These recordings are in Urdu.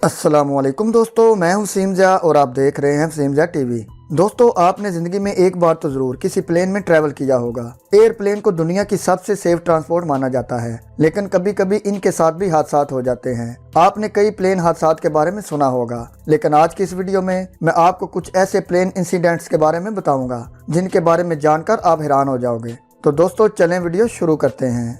السلام علیکم دوستو، میں ہوں وسیم ضیاء اور آپ دیکھ رہے ہیں وسیم ضیاء ٹی وی۔ دوستو، آپ نے زندگی میں ایک بار تو ضرور کسی پلین میں ٹریول کیا ہوگا۔ ایئر پلین کو دنیا کی سب سے سیف ٹرانسپورٹ مانا جاتا ہے، لیکن کبھی کبھی ان کے ساتھ بھی حادثات ہو جاتے ہیں۔ آپ نے کئی پلین حادثات کے بارے میں سنا ہوگا، لیکن آج کی اس ویڈیو میں آپ کو کچھ ایسے پلین انسیڈنٹس کے بارے میں بتاؤں گا جن کے بارے میں جان کر آپ حیران ہو جاؤ گے۔ تو دوستو چلیں ویڈیو شروع کرتے ہیں۔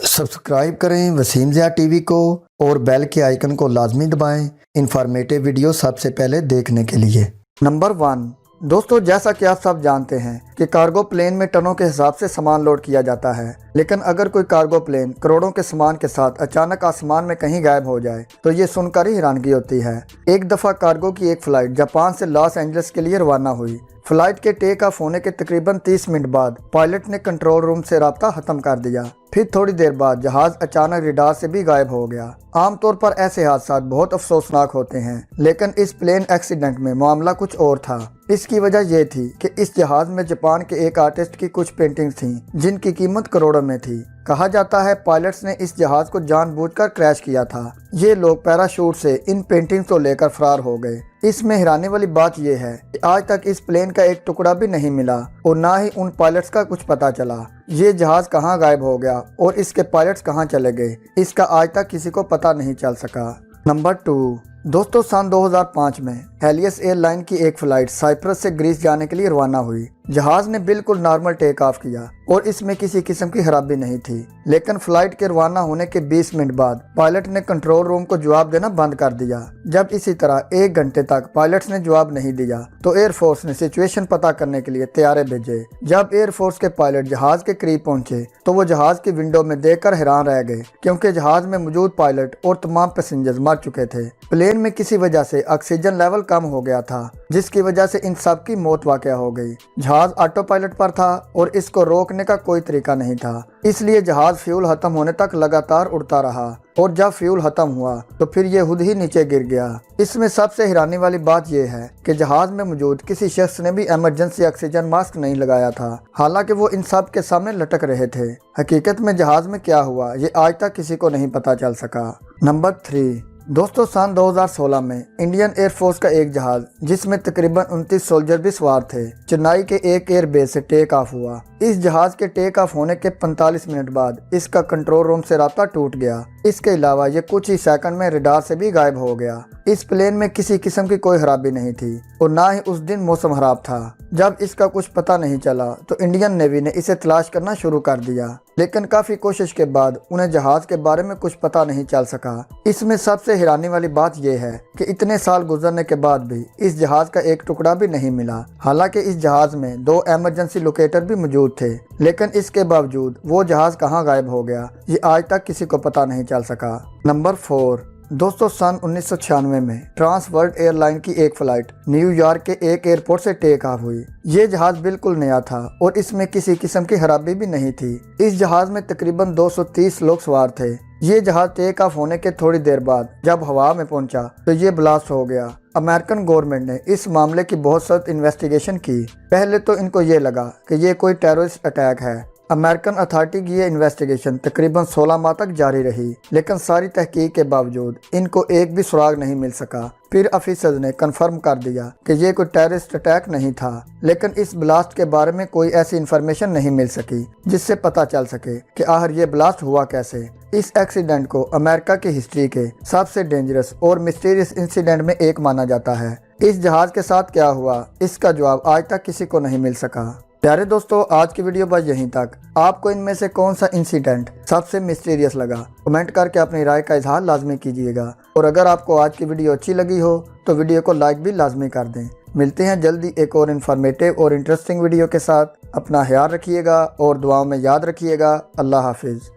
سبسکرائب کریں وسیم ضیاء ٹی وی کو اور بیل کے آئیکن کو لازمی دبائیں انفارمیٹو ویڈیو سب سے پہلے دیکھنے کے لیے۔ نمبر 1، دوستو جیسا کہ آپ سب جانتے ہیں کہ کارگو پلین میں ٹنوں کے حساب سے سامان لوڈ کیا جاتا ہے، لیکن اگر کوئی کارگو پلین کروڑوں کے سامان کے ساتھ اچانک آسمان میں کہیں غائب ہو جائے تو یہ سن کر ہی حیرانگی ہوتی ہے۔ ایک دفعہ کارگو کی ایک فلائٹ جاپان سے لاس اینجلس کے لیے روانہ ہوئی۔ فلائٹ کے ٹیک آف ہونے کے تقریباً 30 منٹ بعد پائلٹ نے کنٹرول روم سے رابطہ ختم کر دیا۔ پھر تھوڑی دیر بعد جہاز اچانک ریڈار سے بھی غائب ہو گیا۔ عام طور پر ایسے حادثات بہت افسوسناک ہوتے ہیں، لیکن اس پلین ایکسیڈنٹ میں معاملہ کچھ اور تھا۔ اس کی وجہ یہ تھی کہ اس جہاز میں جاپان کے ایک آرٹسٹ کی کچھ پینٹنگز تھیں جن کی قیمت کروڑوں میں تھی۔ کہا جاتا ہے پائلٹس نے اس جہاز کو جان بوجھ کر کریش کیا تھا۔ یہ لوگ پیراشوٹ سے ان پینٹنگز کو لے کر فرار ہو گئے۔ اس میں حیرانی والی بات یہ ہے کہ آج تک اس پلین کا ایک ٹکڑا بھی نہیں ملا اور نہ ہی ان پائلٹس کا کچھ پتہ چلا۔ یہ جہاز کہاں غائب ہو گیا اور اس کے پائلٹس کہاں چلے گئے، اس کا آج تک کسی کو پتہ نہیں چل سکا۔ نمبر 2، دوستو سن 2005 میں ہیلیس ایئر لائن کی ایک فلائٹ سائپرس سے گریس جانے کے لیے روانہ ہوئی۔ جہاز نے بالکل نارمل ٹیک آف کیا اور اس میں کسی قسم کی خرابی نہیں تھی، لیکن فلائٹ کے روانہ ہونے کے 20 منٹ بعد پائلٹ نے کنٹرول روم کو جواب دینا بند کر دیا۔ جب اسی طرح 1 گھنٹے تک پائلٹس نے جواب نہیں دیا تو ایئر فورس نے سچویشن پتہ کرنے کے لیے طیارے بھیجے۔ جب ایئر فورس کے پائلٹ جہاز کے قریب پہنچے تو وہ جہاز کی ونڈو میں دیکھ کر حیران رہ گئے، کیونکہ جہاز میں موجود پائلٹ اور تمام پیسنجرز مر چکے تھے۔ پلین میں کسی وجہ سے آکسیجن لیول کم ہو گیا تھا، جس کی وجہ سے ان سب کی موت واقع ہو گئی۔ جہاز آٹو پائلٹ پر تھا اور اس کو روکنے کا کوئی طریقہ نہیں تھا، اس لیے جہاز فیول ختم ہونے تک لگاتار اڑتا رہا، اور جب فیول ختم ہوا تو پھر یہ خود ہی نیچے گر گیا۔ اس میں سب سے حیرانی والی بات یہ ہے کہ جہاز میں موجود کسی شخص نے بھی ایمرجنسی آکسیجن ماسک نہیں لگایا تھا، حالانکہ وہ ان سب کے سامنے لٹک رہے تھے۔ حقیقت میں جہاز میں کیا ہوا یہ آج تک کسی کو نہیں پتہ چل سکا۔ نمبر 3، دوستو سن 2016 میں انڈین ایئر فورس کا ایک جہاز جس میں تقریباً 29 سولجر بھی سوار تھے، چنئی کے ایک ایئر بیس سے ٹیک آف ہوا۔ اس جہاز کے ٹیک آف ہونے کے 45 منٹ بعد اس کا کنٹرول روم سے رابطہ ٹوٹ گیا۔ اس کے علاوہ یہ کچھ ہی سیکنڈ میں ریڈار سے بھی غائب ہو گیا۔ اس پلین میں کسی قسم کی کوئی خرابی نہیں تھی اور نہ ہی اس دن موسم خراب تھا۔ جب اس کا کچھ پتہ نہیں چلا تو انڈین نیوی نے اسے تلاش کرنا شروع کر دیا، لیکن کافی کوشش کے بعد انہیں جہاز کے بارے میں کچھ پتہ نہیں چل سکا۔ اس میں سب سے حیرانی والی بات یہ ہے کہ اتنے سال گزرنے کے بعد بھی اس جہاز کا ایک ٹکڑا بھی نہیں ملا، حالانکہ اس جہاز میں 2 ایمرجنسی لوکیٹر بھی موجود تھے، لیکن اس کے باوجود وہ جہاز کہاں غائب ہو گیا یہ آج تک کسی کو پتہ نہیں چل سکا۔ نمبر 4، دوستو سن 1996 میں ٹرانس ورلڈ ایئر لائن کی ایک فلائٹ نیو یارک کے ایک ایئرپورٹ سے ٹیک آف ہوئی۔ یہ جہاز بالکل نیا تھا اور اس میں کسی قسم کی خرابی بھی نہیں تھی۔ اس جہاز میں تقریباً 230 لوگ سوار تھے۔ یہ جہاز ٹیک آف ہونے کے تھوڑی دیر بعد جب ہوا میں پہنچا تو یہ بلاسٹ ہو گیا۔ امریکن گورنمنٹ نے اس معاملے کی بہت سخت انویسٹیگیشن کی۔ پہلے تو ان کو یہ لگا کہ یہ کوئی ٹیررسٹ اٹیک ہے۔ امریکن اتھارٹی کی یہ انویسٹیگیشن تقریباً 16 ماہ تک جاری رہی، لیکن ساری تحقیق کے باوجود ان کو ایک بھی سراغ نہیں مل سکا۔ پھر آفیسرز نے کنفرم کر دیا کہ یہ کوئی ٹیررسٹ اٹیک نہیں تھا، لیکن اس بلاسٹ کے بارے میں کوئی ایسی انفارمیشن نہیں مل سکی جس سے پتہ چل سکے کہ آخر یہ بلاسٹ ہوا کیسے۔ اس ایکسیڈنٹ کو امریکہ کی ہسٹری کے سب سے ڈینجرس اور مسٹیریس انسیڈنٹ میں ایک مانا جاتا ہے۔ اس جہاز کے ساتھ کیا ہوا اس کا جواب آج تک کسی کو نہیں مل سکا۔ پیارے دوستو، آج کی ویڈیو بس یہیں تک۔ آپ کو ان میں سے کون سا انسیڈنٹ سب سے مسٹیریس لگا، کمنٹ کر کے اپنی رائے کا اظہار لازمی کیجیے گا، اور اگر آپ کو آج کی ویڈیو اچھی لگی ہو تو ویڈیو کو لائک بھی لازمی کر دیں۔ ملتے ہیں جلدی ایک اور انفارمیٹیو اور انٹرسٹنگ ویڈیو کے ساتھ۔ اپنا خیال رکھیے گا اور دعاؤں میں یاد رکھیے گا۔ اللہ حافظ۔